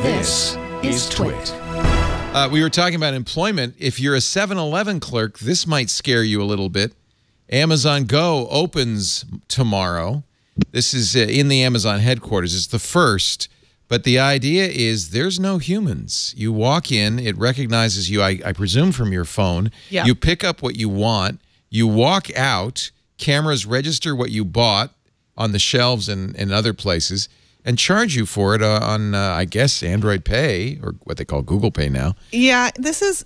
This is TWiT. We were talking about employment. If you're a 7-Eleven clerk, this might scare you a little bit. Amazon Go opens tomorrow. This is in the Amazon headquarters. It's the first, but the idea is there's no humans. You walk in, it recognizes you, I presume, from your phone. Yeah. You pick up what you want. You walk out. Cameras register what you bought on the shelves and other places and charge you for it on, I guess, Android Pay, or what they call Google Pay now. Yeah, this is...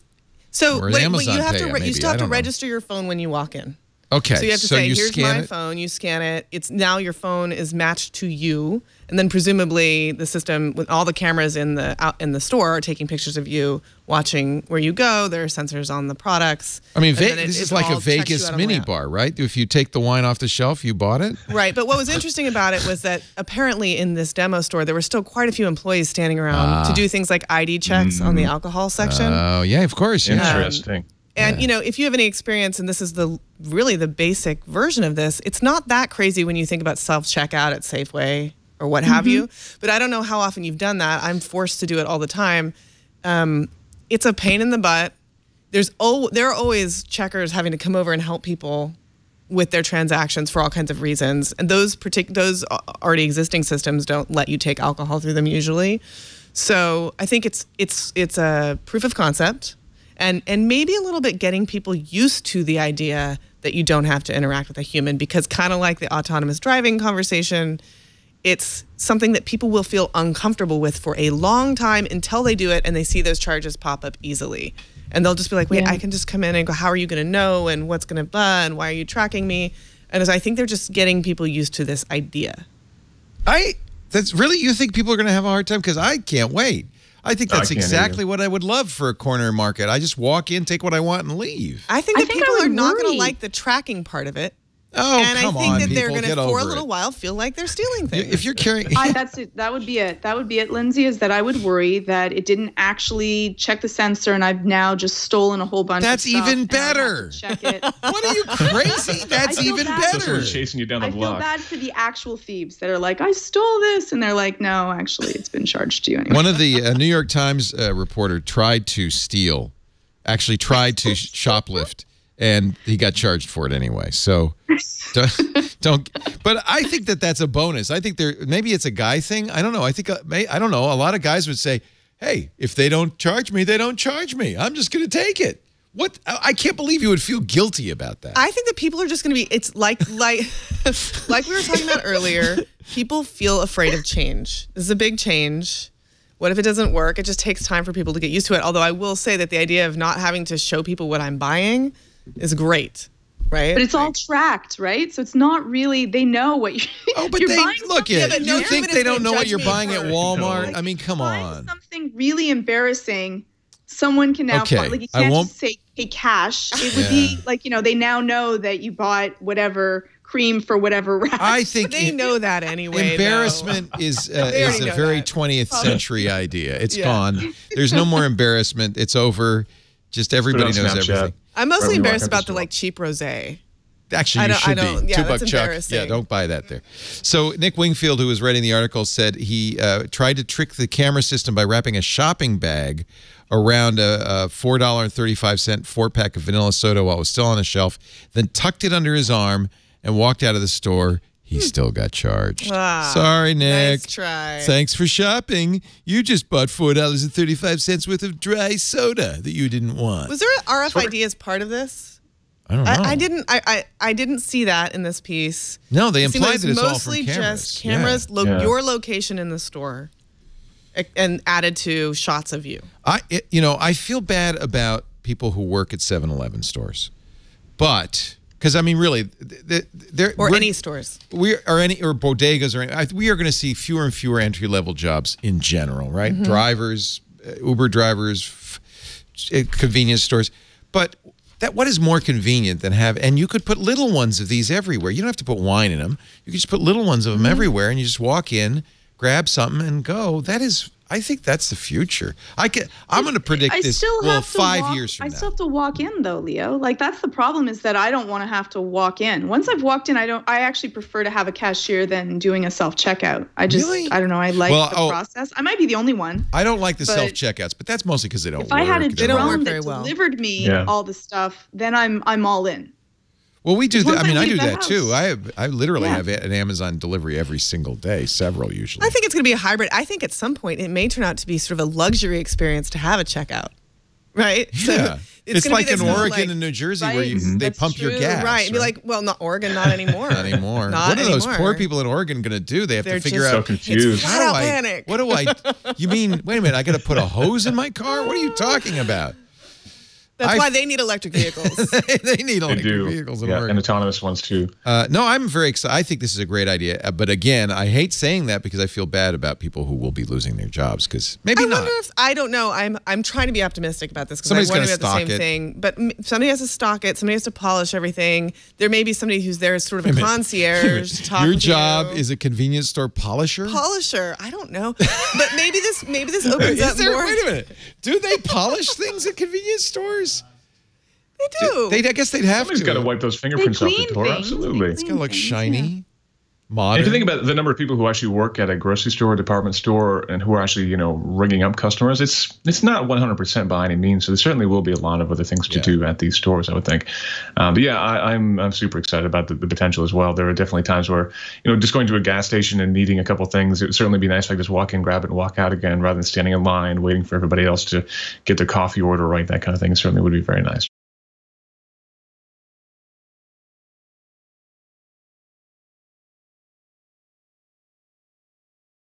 So or Amazon you have Pay, you still have to register your phone when you walk in. Okay. So you have to say, here's my phone, you scan it. It's now your phone is matched to you. And then presumably the system with all the cameras in the store are taking pictures of you, watching where you go. There are sensors on the products. I mean, this is like a Vegas mini bar, right? If you take the wine off the shelf, you bought it? Right. But what was interesting about it was that apparently in this demo store, there were still quite a few employees standing around to do things like ID checks on the alcohol section. Oh, yeah, of course. Yeah. Interesting. And, you know, if you have any experience, and this is really the basic version of this, it's not that crazy when you think about self-checkout at Safeway or what have you. But I don't know how often you've done that. I'm forced to do it all the time. It's a pain in the butt. There are always checkers having to come over and help people with their transactions for all kinds of reasons. And those already existing systems don't let you take alcohol through them usually. So I think it's a proof of concept. And maybe a little bit getting people used to the idea that you don't have to interact with a human, because kind of like the autonomous driving conversation, it's something that people will feel uncomfortable with for a long time until they do it and they see those charges pop up easily. And they'll just be like, wait, I can just come in and go, how are you going to know? And what's going to and why are you tracking me? And I think they're just getting people used to this idea. That's really, you think people are going to have a hard time? Because I can't wait. I think that's exactly what I would love for a corner market. I just walk in, take what I want, and leave. I think that people are not going to like the tracking part of it. Oh, and come on, I think that they're going to, for a little while, feel like they're stealing things. If you're carrying... That's it. That would be it. That would be it, Lindsay, is that I would worry that it didn't actually check the sensor and I've now just stolen a whole bunch of stuff. That's even better. Check it. What are you, crazy? That's even better. Chasing you down the block. I feel bad for the actual thieves that are like, I stole this. And they're like, no, actually, it's been charged to you anyway. One of the New York Times reporter tried to steal, actually tried to shoplift, and he got charged for it anyway. So don't. But I think that's a bonus. I think maybe it's a guy thing. I don't know. I think I don't know. A lot of guys would say, "Hey, if they don't charge me, they don't charge me. I'm just going to take it." What? I can't believe you would feel guilty about that. I think that people are just going to be. It's like like we were talking about earlier. People feel afraid of change. This is a big change. What if it doesn't work? It just takes time for people to get used to it. Although I will say that the idea of not having to show people what I'm buying is great, right? But it's all tracked, right? So it's not really, they know what you're but you're they buying. Look at you think they don't know what you're buying at Walmart? Like, I mean, come on. Something really embarrassing. Someone can now find, like, you can't just say, hey, cash. It would be like, you know, they now know that you bought whatever cream for whatever rack. I think they know that anyway. Embarrassment is a very 20th century idea. It's gone. There's no more embarrassment. It's over. Just everybody knows everything. I'm mostly embarrassed about the cheap rosé. Actually, you should be. Yeah, $2 Chuck. Yeah, don't buy that there. So Nick Wingfield, who was writing the article, said he tried to trick the camera system by wrapping a shopping bag around a $4.35 4-pack of vanilla soda while it was still on the shelf, then tucked it under his arm and walked out of the store. He still got charged. Sorry, Nick. Nice try. Thanks for shopping. You just bought $4.35 worth of dry soda that you didn't want. Was there an RFID as part of this? I don't know. I didn't see that in this piece. No, they implied that it's all from mostly cameras. just cameras, your location in the store, and added to shots of you. I feel bad about people who work at 7-Eleven stores, but. Because I mean, really, any stores, or bodegas, we are going to see fewer and fewer entry-level jobs in general, right? Drivers, Uber drivers, convenience stores. But what is more convenient than and you could put little ones of these everywhere. You don't have to put wine in them. You can just put little ones of them everywhere, and you just walk in, grab something, and go. That is, I think that's the future. I'm going to predict this. Well, 5 years from now. I still have to walk in though, Leo. Like that's the problem is that I don't want to have to walk in. Once I've walked in, I actually prefer to have a cashier than doing a self-checkout. I don't know. I like the process. I might be the only one. I don't like the self-checkouts, but that's mostly because they don't work. If I had a drone that delivered me all the stuff, then I'm all in. Well, we do that. I mean, I do that too. I literally have an Amazon delivery every single day, several usually. I think it's going to be a hybrid. I think at some point it may turn out to be sort of a luxury experience to have a checkout, right? Yeah. So it's like in Oregon and New Jersey where they pump your gas. Right. And be like, well, not Oregon, not anymore. Not anymore. What are those poor people in Oregon going to do? They have to figure out. So confused. It's flat out panic. What do I? You mean, wait a minute, I got to put a hose in my car? What are you talking about? That's why they need electric vehicles. They need electric vehicles in Oregon. And autonomous ones too. No, I'm very excited. I think this is a great idea. But again, I hate saying that because I feel bad about people who will be losing their jobs because maybe not. I don't know. I'm trying to be optimistic about this because I'm wondering about the same thing. But somebody has to stock it. Somebody has to polish everything. There may be somebody who's there as sort of a concierge to talk to you. Your job is a convenience store polisher? Polisher. I don't know. But maybe this opens up more. Wait a minute. Do they polish things at convenience stores? They do. I guess they'd have Somebody's got to wipe those fingerprints off the door. Absolutely. It's got to look shiny, modern. If you think about the number of people who actually work at a grocery store, department store, and who are actually, ringing up customers, it's not 100% by any means. So there certainly will be a lot of other things to do at these stores, I would think. But yeah, I'm super excited about the potential as well. There are definitely times where, just going to a gas station and needing a couple things, it would certainly be nice if I could just walk in, grab it, and walk out again rather than standing in line waiting for everybody else to get their coffee order right. That kind of thing certainly would be very nice.